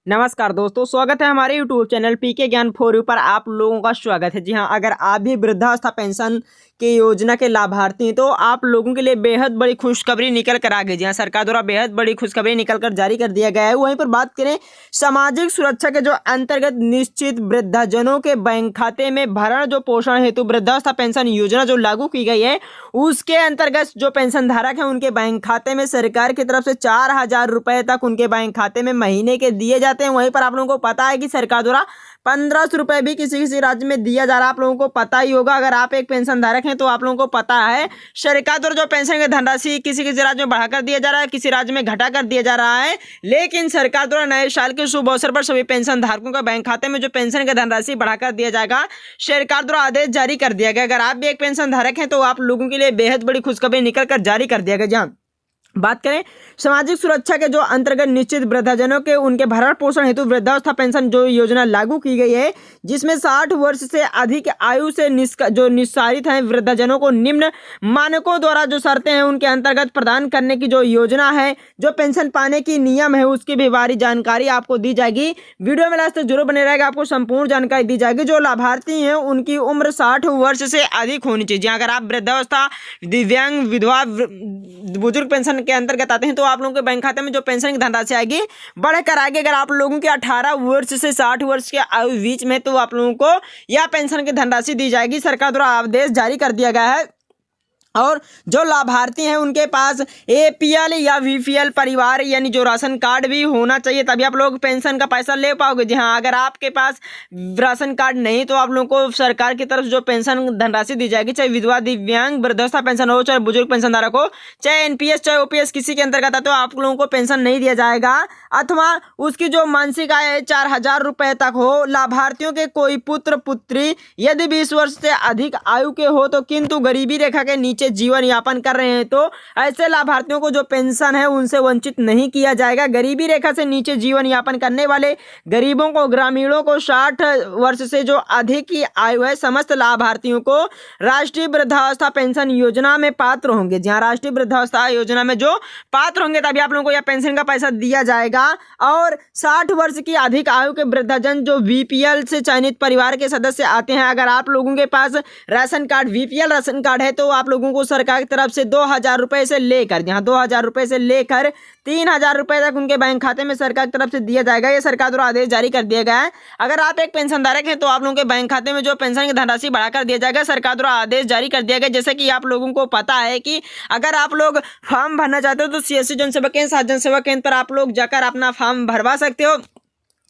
नमस्कार दोस्तों, स्वागत है हमारे YouTube चैनल पीके ज्ञान फॉर यू पर। आप लोगों का स्वागत है। जी हाँ, अगर आप भी वृद्धावस्था पेंशन की योजना के लाभार्थी हैं तो आप लोगों के लिए बेहद बड़ी खुशखबरी निकल कर आ गई। जी हाँ, सरकार द्वारा बेहद बड़ी खुशखबरी निकल कर जारी कर दिया गया है। वहीं पर बात करें सामाजिक सुरक्षा के जो अंतर्गत निश्चित वृद्धाजनों के बैंक खाते में भरण जो पोषण हेतु वृद्धावस्था पेंशन योजना जो लागू की गई है, उसके अंतर्गत जो पेंशन धारक है उनके बैंक खाते में सरकार की तरफ से 4,000 रुपए तक उनके बैंक खाते में महीने के दिए जाते हैं। वहीं पर आप लोगों को पता है कि सरकार द्वारा 1,500 रुपए भी किसी किसी राज्य में दिया जा रहा है। आप लोगों को पता ही होगा, अगर आप एक पेंशन धारक हैं तो आप लोगों को पता है सरकार द्वारा जो पेंशन की धनराशि किसी किसी राज्य में बढ़ाकर दिया जा रहा है, किसी राज्य में घटा कर दिया जा रहा है। लेकिन सरकार द्वारा नए साल के शुभ अवसर पर सभी पेंशन धारकों के बैंक खाते में जो पेंशन की धनराशि बढ़ाकर दिया जाएगा, सरकार द्वारा आदेश जारी कर दिया गया। अगर आप भी एक पेंशन धारक हैं तो आप लोगों के लिए बेहद बड़ी खुशखबरी निकल कर जारी कर दिया गया। जहाँ बात करें सामाजिक सुरक्षा के जो अंतर्गत निश्चित वृद्धाजनों के उनके भरण पोषण हेतु वृद्धावस्था पेंशन जो योजना लागू की गई है, जिसमें 60 वर्ष से अधिक आयु से जो निस्सारित हैं वृद्धाजनों को निम्न मानकों द्वारा जो शर्तें हैं उनके अंतर्गत प्रदान करने की जो योजना है, जो पेंशन पाने की नियम है, उसकी भी बारी जानकारी आपको दी जाएगी। वीडियो में लास्ट तक जरूर बने रहेगा, आपको संपूर्ण जानकारी दी जाएगी। जो लाभार्थी हैं उनकी उम्र 60 वर्ष से अधिक होनी चाहिए। अगर आप वृद्धावस्था, दिव्यांग, विधवा, बुजुर्ग पेंशन के अंतर्गत आते हैं तो आप लोगों के बैंक खाते में जो पेंशन की धनराशि आएगी बढ़कर आएगी। अगर आप लोगों के 18 वर्ष से 60 वर्ष के आयु बीच में तो आप लोगों को यह पेंशन की धनराशि दी जाएगी। सरकार द्वारा आदेश जारी कर दिया गया है। और जो लाभार्थी हैं उनके पास APL या VPL परिवार यानी जो राशन कार्ड भी होना चाहिए, तभी आप लोग पेंशन का पैसा ले पाओगे। जी हाँ, अगर आपके पास राशन कार्ड नहीं तो आप लोगों को सरकार की तरफ जो पेंशन धनराशि दी जाएगी, चाहे विधवा, दिव्यांग, वृद्धावस्था पेंशन हो, चाहे बुजुर्ग पेंशनधारक हो, चाहे NPS, चाहे OPS किसी के अंतर्गत है तो आप लोगों को पेंशन नहीं दिया जाएगा। अथवा उसकी जो मासिक आय है 4,000 रुपये तक हो। लाभार्थियों के कोई पुत्र पुत्री यदि 20 वर्ष से अधिक आयु के हो तो किंतु गरीबी रेखा के नीचे जीवन यापन कर रहे हैं तो ऐसे लाभार्थियों को जो पेंशन है उनसे वंचित नहीं किया जाएगा। गरीबी रेखा से नीचे जीवन यापन करने वाले गरीबों को, ग्रामीणों को, 60 वर्ष से जो अधिक की आयु है, समस्त लाभार्थियों को राष्ट्रीय वृद्धावस्था पेंशन योजना में पात्र होंगे। जहां राष्ट्रीय वृद्धावस्था योजना में जो पात्र होंगे तभी आप लोगों को यह पेंशन का पैसा दिया जाएगा। और 60 वर्ष की अधिक आयु के वृद्धाजन जो VPL से चयनित परिवार के सदस्य आते हैं, अगर आप लोगों के पास ration card, VPL ration card है तो आप लोगों को सरकार की तरफ से 2,000 रुपए से लेकर, जहां 2,000 रुपए से लेकर 3,000 रुपए तक उनके बैंक खाते में सरकार की तरफ से दिया जाएगा। यह सरकार द्वारा आदेश जारी कर दिया गया है। अगर आप एक पेंशन धारक हैं तो आप लोगों के बैंक खाते में जो पेंशन की धनराशि बढ़ाकर दिया जाएगा, सरकार द्वारा आदेश जारी कर दिया गया। जैसे कि आप लोगों को पता है कि अगर आप लोग फॉर्म भरना चाहते हो तो CSC जनसेवा केंद्र, सात जनसेवा केंद्र पर आप लोग जाकर अपना फॉर्म भरवा सकते हो।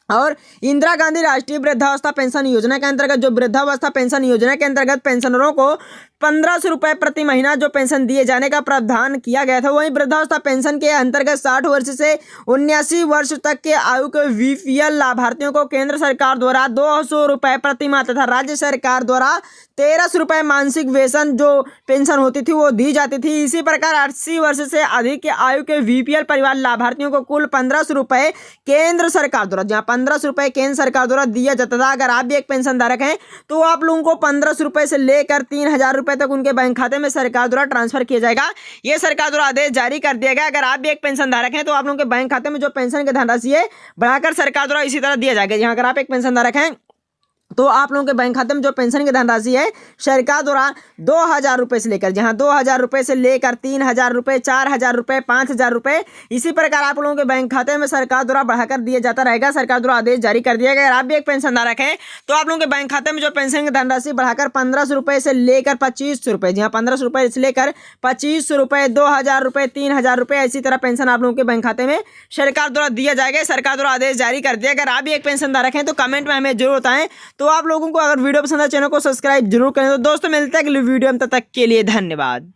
और इंदिरा गांधी राष्ट्रीय वृद्धावस्था पेंशन योजना के अंतर्गत जो वृद्धावस्था पेंशन योजना के अंतर्गत पेंशनरों को 1,500 रुपए प्रति महीना जो पेंशन दिए जाने का प्रावधान किया गया था। वहीं वृद्धावस्था पेंशन के अंतर्गत 60 वर्ष से 79 वर्ष तक के आयु के VPL लाभार्थियों को केंद्र सरकार द्वारा 200 रुपए प्रति माह तथा राज्य सरकार द्वारा 1,300 रुपए मासिक वेतन जो पेंशन होती थी वो दी जाती थी। इसी प्रकार 80 वर्ष से अधिक के आयु के VPL परिवार लाभार्थियों को कुल 1,500 रुपए केंद्र सरकार द्वारा, जहाँ 1,500 रुपए केंद्र सरकार द्वारा दिया जाता था। अगर आप भी एक पेंशन धारक हैं तो आप लोगों को 1,500 रुपए से लेकर 3,000 रुपए तक उनके बैंक खाते में सरकार द्वारा ट्रांसफर किया जाएगा। यह सरकार द्वारा आदेश जारी कर दिया गया। अगर आप भी एक पेंशन धारक हैं तो आप लोगों के बैंक खाते में जो पेंशन की धनराशि है बढ़ाकर सरकार द्वारा इसी तरह दिया जाएगा। यहाँ अगर आप एक पेंशन धारक हैं तो आप लोगों के बैंक खाते में जो पेंशन की धनराशि है सरकार द्वारा 2,000 रुपए से लेकर, जहां 2,000 रुपए से लेकर 3,000 रुपए, 4,000 रुपए, 5,000 रुपए, इसी प्रकार आप लोगों के बैंक खाते में सरकार द्वारा बढ़ाकर दिया जाता रहेगा। सरकार द्वारा आदेश जारी कर दिया गया। अगर आप भी एक पेंशन धारक हैं तो आप लोगों के बैंक खाते में जो पेंशन की धनराशि बढ़ाकर 1,500 रुपए से लेकर 2,500 रुपए, जहाँ 1,500 रुपए से लेकर 2,500 रुपए, 2,000 रुपए, 3,000 रुपए, इसी तरह पेंशन आप लोगों के बैंक खाते में सरकार द्वारा दिया जाएगा। सरकार द्वारा आदेश जारी कर दिया। अगर आप भी एक पेंशन धारक हैं तो कमेंट में हमें जरूर बताएं। तो आप लोगों को अगर वीडियो पसंद है चैनल को सब्सक्राइब जरूर करें। तो दोस्तों मिलते हैं अगली वीडियो में, तब तक के लिए धन्यवाद।